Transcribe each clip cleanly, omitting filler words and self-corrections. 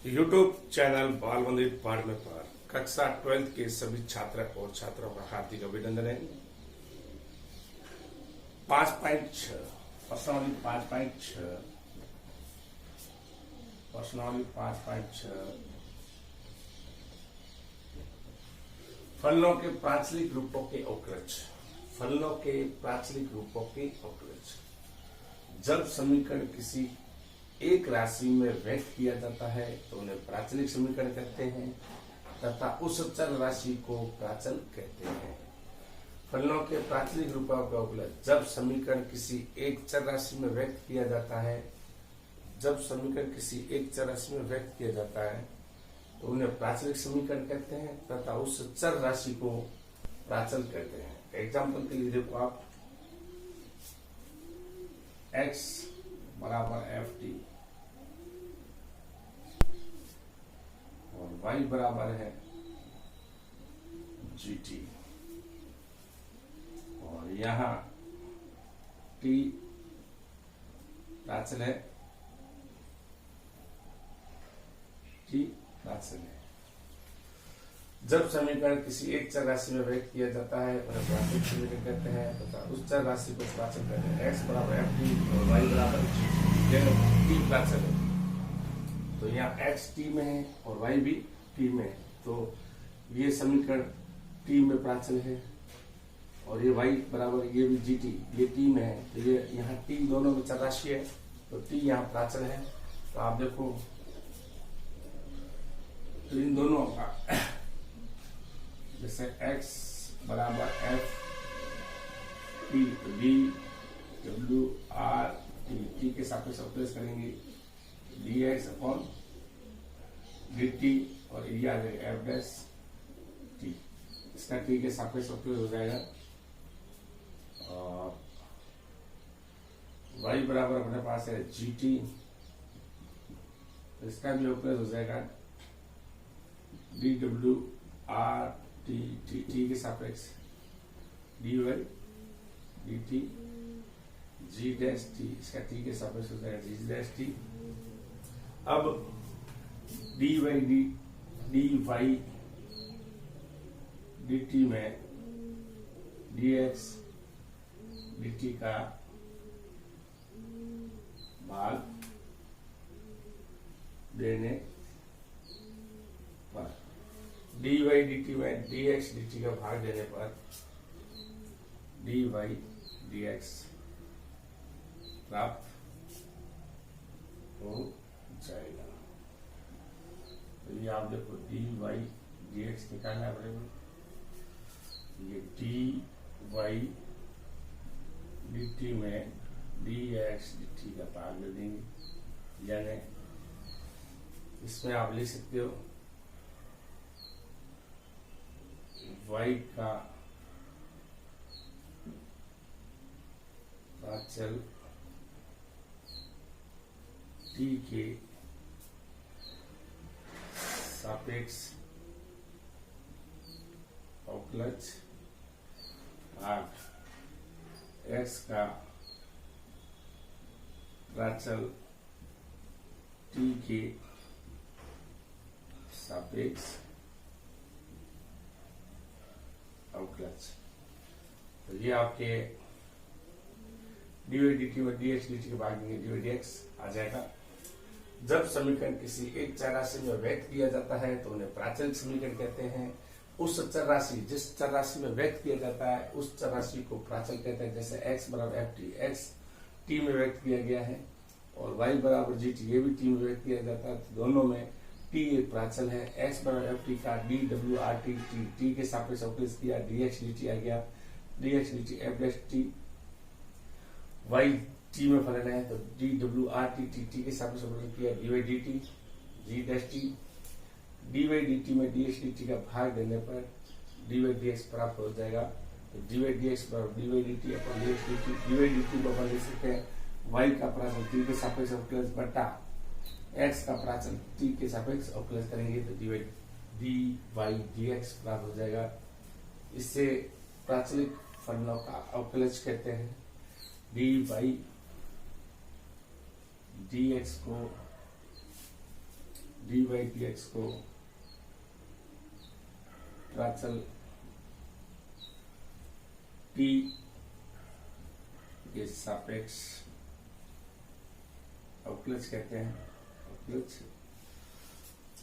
YouTube channel बाल मंदिर पाठ में पर कक्षा 12th के सभी छात्र और छात्रों का हार्दिक अभिनंदन है। 5.6 प्रश्नावली 5.6 फलनों के प्राचलिक रूपों के अवक्रज। फलनों के प्राचलिक रूपों के अवक्रज। जब समीकरण किसी एक राशि में व्यक्त किया जाता है तो उन्हें प्राचलिक समीकरण कहते हैं तथा उस चर राशि को प्राचल कहते हैं। फलनों के प्राचलिक रूपों का अवकलज। जब समीकरण किसी एक चर राशि में व्यक्त किया जाता है तो उन्हें प्राचलिक समीकरण कहते हैं तथा उस चर राशि को प्राचल कहते हैं। एग्जाम्पल के लिए देखो आप, x बराबर ft और y बराबर है gt और यहाँ t प्राचल है, जब समीकरण किसी एक चर राशि में व्यक्त किया जाता है उन्हें प्राचलिक समीकरण कहते हैं तथा उस चर राशि को प्राचल कहते हैं। x बराबर ft और y बराबर t प्राचल है, तो यहाँ x t में है और y भी t में है, तो ये समीकरण t में प्राचल है और ये y बराबर ये भी gt ये t में है, तो ये यहाँ t दोनों में चर राशि है तो t यहाँ प्राचल है। तो आप देखो तो इन दोनों का जैसे x बराबर f t d w r t के सापेक्ष अवकलज करेंगे dx अपॉन dt और ये आ जाएगा f डैश t, इसका t के सापेक्ष अवकलज हो जाएगा और y बराबर अपने पास है gt, इसका भी अवकलज हो जाएगा dw r t के सापेक्ष dy dt g dash t, इसका t के सापेक्ष हो जाएगा g डैश t। अब dy dt में dx dt का भाग देने पर dy dt में dx dt का भाग देने पर dy dx प्राप्त हो जाएगा। तो ये आप देखो dy dx निकालना पड़ेगा, ये dy dt में dx dt का भाग दे देंगे, यानी इसमें आप लिख सकते हो y का प्राचल t के सापेक्ष अवकलज भाग x का प्राचल t के सापेक्ष अवकलज। तो ये आपके dy dt में dx dt के भाग देंगे dy dx आ जाएगा। जब समीकरण किसी एक चर राशि में व्यक्त किया जाता है तो उन्हें प्राचलिक समीकरण कहते हैं। उस चर राशि जिस चर राशि में व्यक्त किया जाता है उस चर राशि को प्राचल कहते हैं। जैसे x बराबर ft, x t में व्यक्त किया गया है और y बराबर gt ये भी t में व्यक्त किया जाता है, तो दोनों में t एक प्राचल है। x बराबर ft का dw rt t के सापेक्ष अवकलज किया dx dt आ गया, dx dt f dash t, y t में फलन है तो dw rt t के सापेक्ष अवकलज किया dy dt g dash t, dy dt में dx dt का भाग देने पर dy dx प्राप्त हो जाएगा। तो dy dx बराबर dy dt upon dx dt, dy dt को अपन लिख सकते हैं y का प्राचल t के सापेक्ष अवकलज बटा x का प्राचल t के सापेक्ष अवकलज करेंगे तो dy dx प्राप्त हो जाएगा। इससे प्राचलिक फलनों का अवकलज कहते हैं। dy dx को डी वाई डी एक्स को प्राचल टी के सापेक्ष अवकलज कहते हैं। अवकलज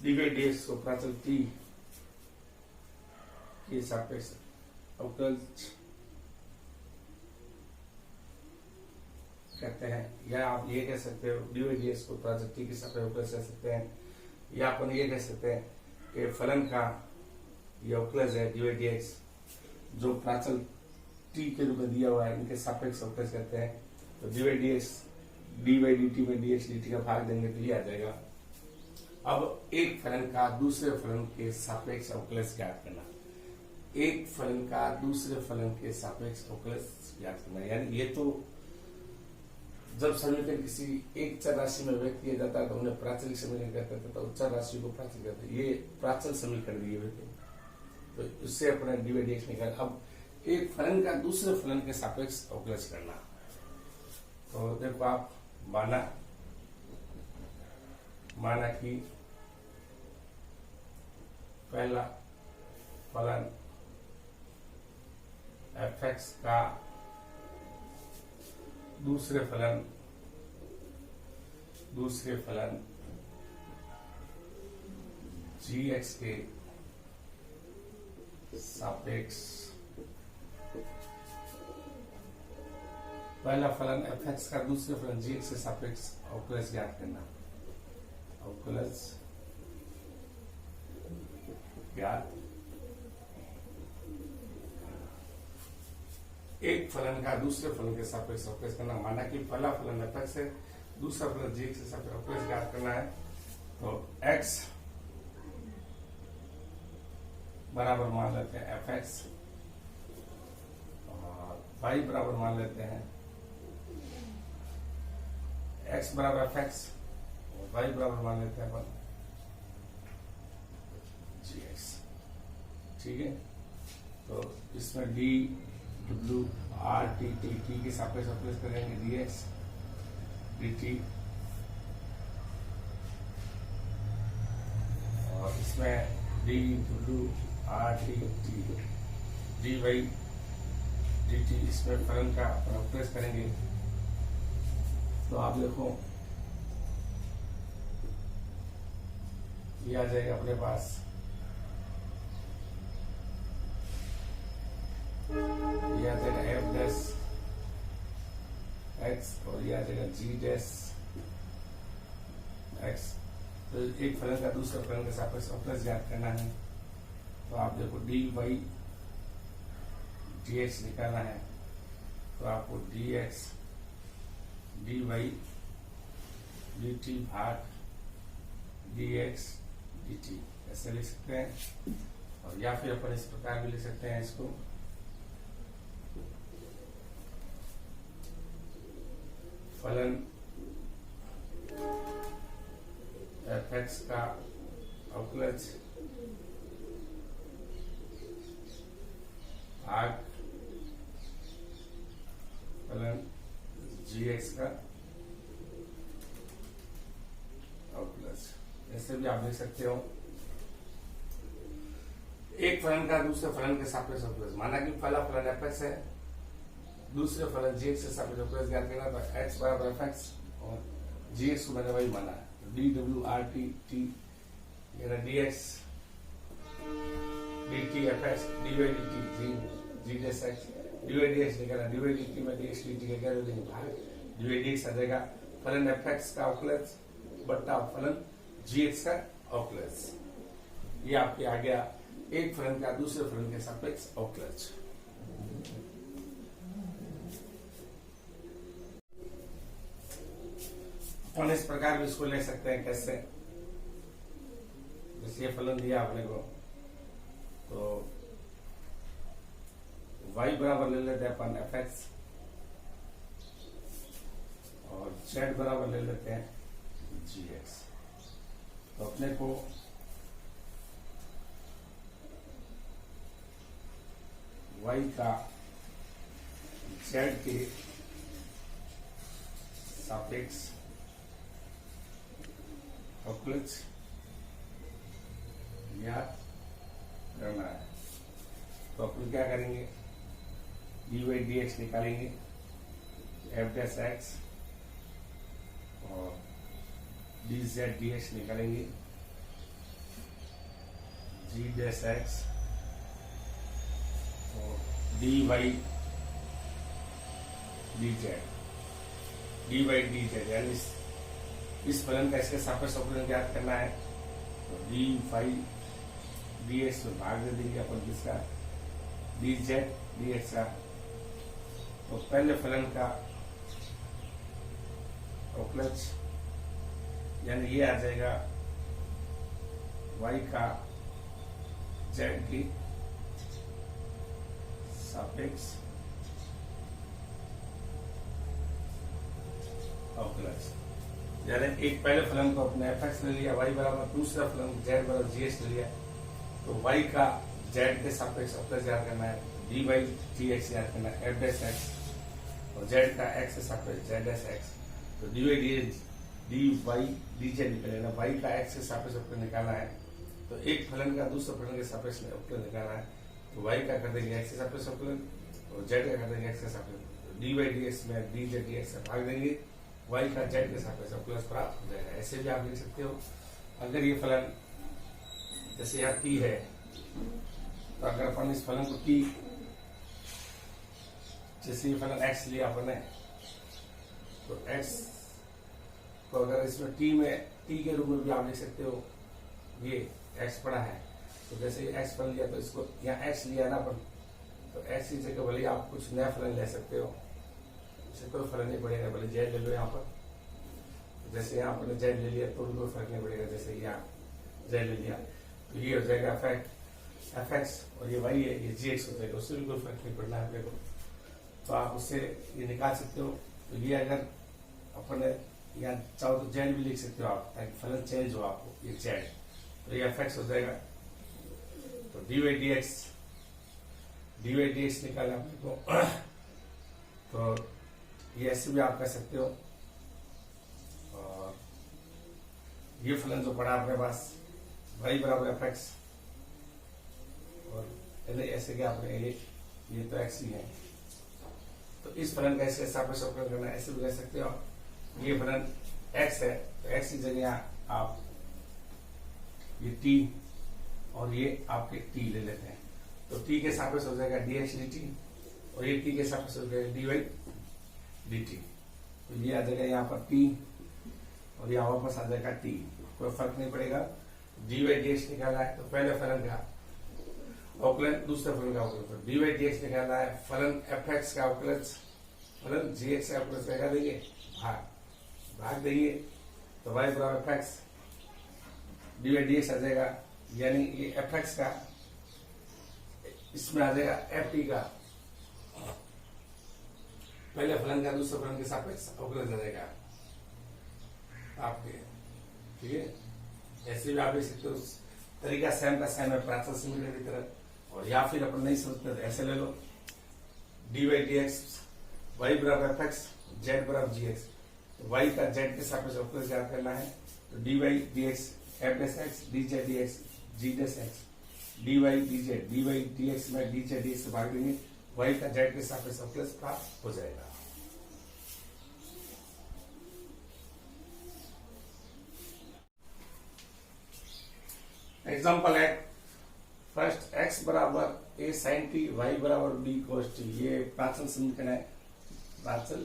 डी वाई डी एक्स को प्राचल टी के सापेक्ष अवकलज कहते हैं, या आप ये कह सकते हो डी वाई डी एक्स को प्राचल टी के सापेक्ष अवकलज कह सकते हैं, या अपन ये कह सकते हैं कि फलन का ये अवकलज है डी वाई डी एक्स जो प्राचल टी के रूप में दिया हुआ है, इनके सापेक्ष अवकलज कहते हैं। तो D Y D x D Y D T में डी एक्स डी टी का भाग देंगे तो ये आ जाएगा। अब एक फलन का दूसरे फलन के सापेक्ष अवकलज ज्ञात करना, एक फलन का दूसरे फलन के सापेक्ष अवकलज ज्ञात करना, यानी ये तो जब समीकरण किसी एक चर राशि में व्यक्त किया जाता है तो उन्हें प्राचलिक समीकरण कहते हैं, तो चर राशि को प्राचल कहते हैं। ये प्राचल समीकरण दिए हुए थे, तो इससे अपने डी वाई डी एक्स निकाल। अब एक फलन का दूसरे फलन के सापेक्ष अवकलज करना, तो देखो आप माना कि पहला फलन एफ एक्स का दूसरे फलन जी एक्स के सापेक्ष, पहला फलन एफ एक्स का दूसरे फलन जी एक्स के सापेक्ष अवकलज ज्ञात करना। अवकलज ज्ञात, एक फलन का दूसरे फलन के सापेक्ष अवकलज करना। माना कि पहला फलन एफ एक्स है, दूसरा फलन जी एक्स के सापेक्ष अवकलज ज्ञात करना है, तो x बराबर मान लेते हैं एफ एक्स और y बराबर मान लेते हैं x बराबर एफ एक्स और y बराबर मान लेते हैं अपन जी एक्स। ठीक है, तो इसमें D W R T T t के सापेक्ष अवकलज करेंगे डी एक्स डी टी, और इसमें D W R T T D Y D T, इसमें फलन का अवकलज करेंगे। तो आप देखो ये आ जाएगा अपने पास, ये आ जाएगा एफ डैश एक्स और ये आ जाएगा जी डैश एक्स। तो एक फलन का दूसरे फलन के सापेक्ष अवकलज ज्ञात करना है, तो आप देखो डी वाई डी एक्स निकालना है, तो आपको D x D Y D T भाग डी एक्स डी टी ऐसे लिख सकते हैं, और या फिर अपन इस प्रकार भी लिख सकते हैं इसको, फलन एफ एक्स का अवकलज भाग फलन जी एक्स का अवकलज, ऐसे भी आप लिख सकते हो। एक फलन का दूसरे फलन के सापेक्ष अवकलज, माना कि पहला फलन एफ एक्स है, दूसरे फलन जी एक्स के सापेक्ष अवकलज ज्ञात करना, तो एक्स बराबर एफ एक्स और जी एक्स को मैंने वही माना है, d W R T T d x D t f x D Y D t g g dash x D Y D x निकाला, डी वाई डी टी में D x D T का क्या देंगे भाग d Y D x आ जाएगा। फलन F x का अवकलज बट्टा फलन जी एक्स का अवकलज, ये आपके आ गया एक फलन का दूसरे फलन के सापेक्ष अवकलज। अपन इस प्रकार भी इसको ले सकते हैं, कैसे, जैसे ये फलन दिया आपने को, तो y बराबर ले लेते हैं अपन एफ एक्स और z बराबर ले लेते हैं जी एक्स। तो अपने को y का z के सापेक्ष अवकलज ज्ञात करना है। तो अपन क्या करेंगे, dy dx निकालेंगे, f डैश x और dz dx निकालेंगे, g डैश x और dy dz यानी इस फलन का इसके सापेक्ष अवकलन ज्ञात करना है। तो dy dx में भाग दे देंगे अपन किसका, dz dx का। तो पहले फलन का अवकलज यानी ये आ जाएगा y का z की सापेक्ष अवकलज, यानी एक पहले फलन को अपने fx ले लिया, y बराबर दूसरा फलन z बराबर gx ले लिया। तो y का z के सापेक्ष अवकलज याद करना है, dy dx याद करना है, f डैश x और z का x के सापेक्ष z डैश x। तो dy dz निकलेगा, y का x के सापेक्ष अवकलज निकालना है। तो एक फलन का दूसरे फलन के सापेक्ष अवकलज निकालना है। तो y का कर देंगे x के सापेक्ष अवकलज और z का कर देंगे x के सापेक्ष। dy dx में dz dx से भाग देंगे, y का z के सापेक्ष अवकलज प्राप्त हो जाएगा। ऐसे भी आप लिख सकते हो। अगर ये फलन जैसे यहाँ t है, तो अगर अपन इस फलन को t, जैसे ये फलन x लिया अपन ने, तो x को अगर इसमें t के रूप में भी आप लिख सकते हो, ये x पड़ा है। तो जैसे ये x फलन लिया तो इसको यहाँ x लिया ना अपन, तो x की जगह भले आप कुछ नया फलन ले सकते हो, इससे कोई फर्क नहीं पड़ेगा। भले z ले लो यहाँ पर, जैसे यहाँ पर z ले लिया तो कोई फर्क नहीं पड़ेगा। जैसे यहाँ z ले लिया तो ये हो जाएगा fx और ये y है, ये gx हो जाएगा, उससे भी कोई फर्क नहीं पड़ना है अपने को। तो आप उससे ये निकाल सकते हो। तो ये अगर अपन यहाँ चाहो तो z भी लिख सकते हो आप, ताकि फलन चेंज हो आपको, ये z। तो ये fx हो जाएगा। तो dy dx निकाला अपने को। तो ये ऐसे भी आप कर सकते हो। और ये फलन जो पड़ा अपने पास y बराबर fx, और ऐसे क्या आपने ये तो x ही है, तो इस फलन का इसके सापेक्ष अवकलन करना, ऐसे भी कर सकते हो। ये फलन x है तो x की जगह आप ये t और ये आपके t ले लेते हैं। तो t के सापेक्ष हो जाएगा dx dt और ये t के सापेक्ष हो जाएगा dy dt। तो ये आ जाएगा यहाँ पर t और यहाँ वापस आ जाएगा t, कोई फर्क नहीं पड़ेगा। dy dx निकाला है तो पहले फलन का अवकलन, दूसरे फलन का अवकलन। तो dy dx निकाला है, फलन fx का अवकलज फलन gx का अवकलज लगा देंगे, भाग देंगे। तो y बराबर fx, dy dx आ जाएगा, यानी ये fx का इसमें आ जाएगा ft का पहले फलन का दूसरे फलन के सापेक्ष अवकलज आ जाएगा आपके। ठीक है, ऐसे भी आप देख सकते हो। तरीका सेम का सेम है, प्राचल समीकरण की तरह। और या फिर अपन नहीं समझते तो ऐसे ले लो, dy dx y बराबर fx z बराबर gx। तो y का z के सापेक्ष अवकलज ज्ञात करना है। तो dy dx f dash x dz dx g dash x dy dx में dz dx से भाग देंगे, y का z के सापेक्ष अवकलज प्राप्त हो जाएगा। एग्जाम्पल है, फर्स्ट x बराबर a sin t, y बराबर b cos t। ये प्राचल समीकरण है, प्राचल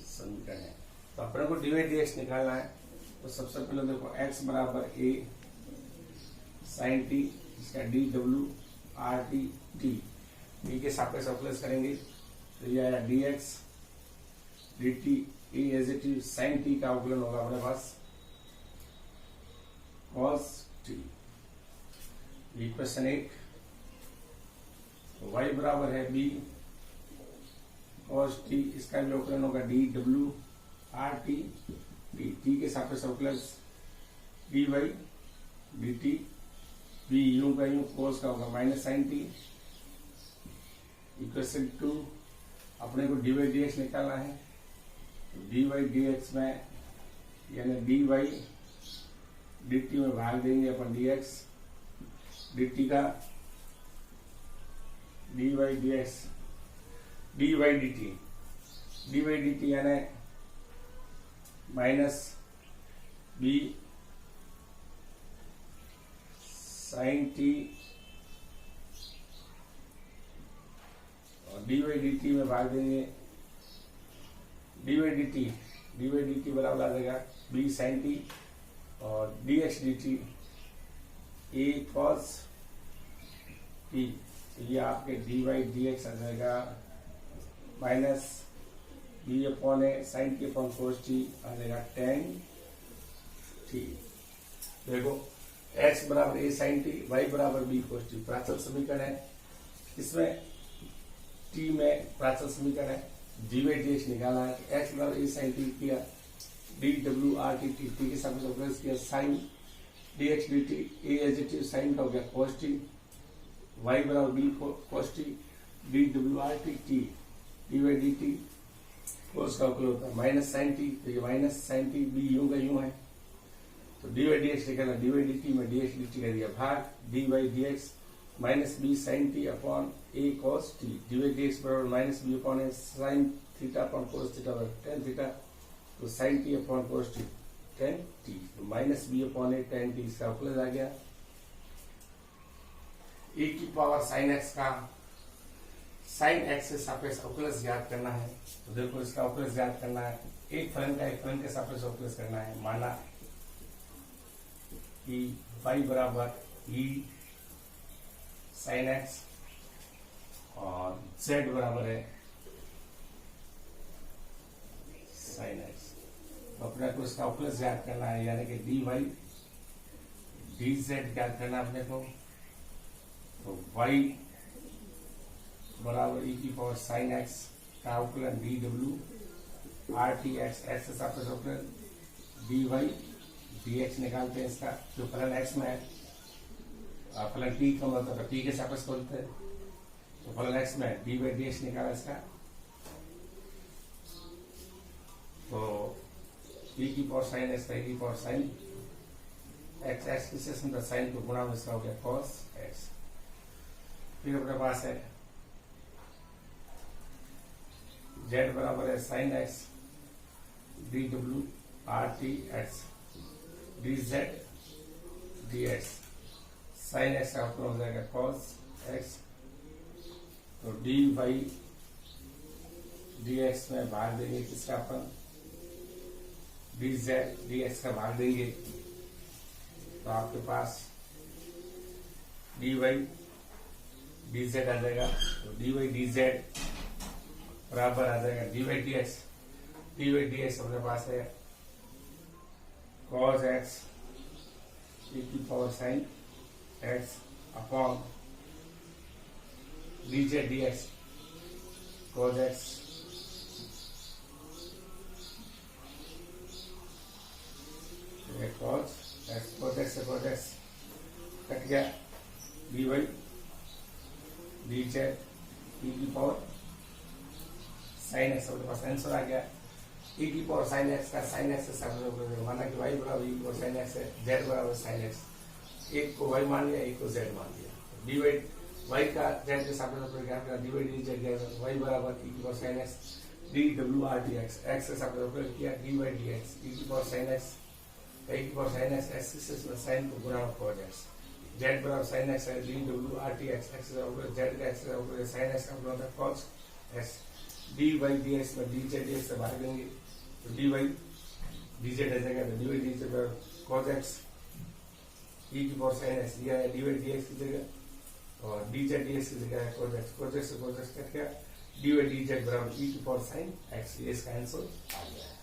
समीकरण है। तो अपने को dy dx निकालना है। तो सबसे पहले देखो x बराबर a sin t, इसका dw rt t के सापेक्ष अवकलज करेंगे। तो ये आया dx dt, ये as it is sine t का अवकलन होगा अपने पास cos t। इक्वेशन 1, y बराबर है b cos t, इसका भी अवकलन होगा dw rt t के सापेक्ष अवकलज dy dt, b यूं का यूं, cos का होगा माइनस साइन t। इक्वेशन 2, अपने को dy dx निकालना है। dy dx में यानी डी वाई डी टी में भाग देंगे अपन डी एक्स डी टी का d Y D x D Y D t यानी माइनस बी साइन टी और डी वाई डी टी में भाग देंगे डी वाई डी टी बराबर आ जाएगा बी साइन टी और d x D t a cos t, ये आपके डी वाई डी एक्स आ जाएगा minus b upon a sine t upon cos t आ जाएगा टेन टी। देखो x बराबर ए साइन टी, वाई बराबर बी कोस टी प्राचल समीकरण है। इसमें t में प्राचल समीकरण है, डी वाई डी एक्स निकाला है, x बराबर ए साइन टी किया, d W R T t के साथ प्लस किया, sine d x D t a as it is sine का हो गया कोस टी, वाई बराबर b cos t, d W R T T D Y D t cos का उपयोग होता है माइनस साइन टी, तो ये माइनस साइन टी बी यूं का यूं है, तो डी वाई डी एक्स निकालना, डी वाई डी टी में डी एक्स डी टी का दिया भाग d Y D x minus b sine t upon a cos t, D Y D x बराबर minus b upon a sine theta upon cos theta बराबर tan theta, तो sine t upon cos t tan t, तो minus b upon a tan t इसका plus आ गया। ए की power sine x का sine x के सापेक्ष अवकलज ज्ञात करना है, तो देखो इसका अवकलज ज्ञात करना है, एक फलन का एक फलन के सापेक्ष अवकलज करना है। माना कि y बराबर e साइन एक्स और z बराबर है साइन एक्स, तो अपने को इसका अवकलज ज्ञात करना है, यानी कि डी वाई डी जेड ज्ञात करना अपने को, तो y बराबर e की पावर साइन एक्स का अवकलन D W R t x x के सापेक्ष अवकलन डी वाई डी एक्स निकालते हैं। इसका जो फलन एक्स में है, फलन टी का मतलब टी के सापेक्ष बोलते हैं, तो फलन एक्स में डी बाई डी एक्स निकाला इसका, तो e की पावर साइन एक्स की पावर साइन एक्स एक्स की सेशन साइन को गुणा में इसका हो गया कॉस एक्स। फिर अपने पास है z बराबर है sine x d W R t x d z d x, sine x का अपना हो जाएगा कॉस एक्स, तो डी वाई डी एक्स में भाग देंगे किसका अपन डी जेड डी एक्स का भाग देंगे, तो आपके पास डी वाई डी जेड आ जाएगा, तो डी वाई डी जेड बराबर आ जाएगा d Y D x, D Y D x अपने पास है cos x e की power sign x upon dz dx cos x cos x cut गया, dy dz e की पावर साइन x अपने पास आंसर आ गया। e की पावर साइन एक्स का साइन एक्स से सापेक्ष, माना कि y बराबर e की पावर साइन एक्स है, z बराबर साइन एक्स, एक को y मान लिया एक को z मान लिया, डी वाई y का z के सापेक्ष ज्ञात किया, डी वाई डी z ज्ञात किया, y बराबर e की power sine x d W r d x x के सापेक्ष किया, d Y D x e की पावर साइन एक्स e की पावर साइन एक्स एक्स से साइन को गुणा cos x, z बराबर साइन एक्स है, d W R t x x z का एक्स साइन एक्स का गुणा cos x, d Y D x में डी जेड एक्स से भाग देंगे, तो डी वाई डी जेड आ जाएगा, तो D Y d z cos x e की पावर साइन एक्स दिया है, डी वाई डी एक्स की जगह और डी जेड डी एक्स की जगह है cos x से cos x कट गया, डी वाई डी जेड बराबर e की पावर साइन एक्स, ये इसका आंसर आ गया है।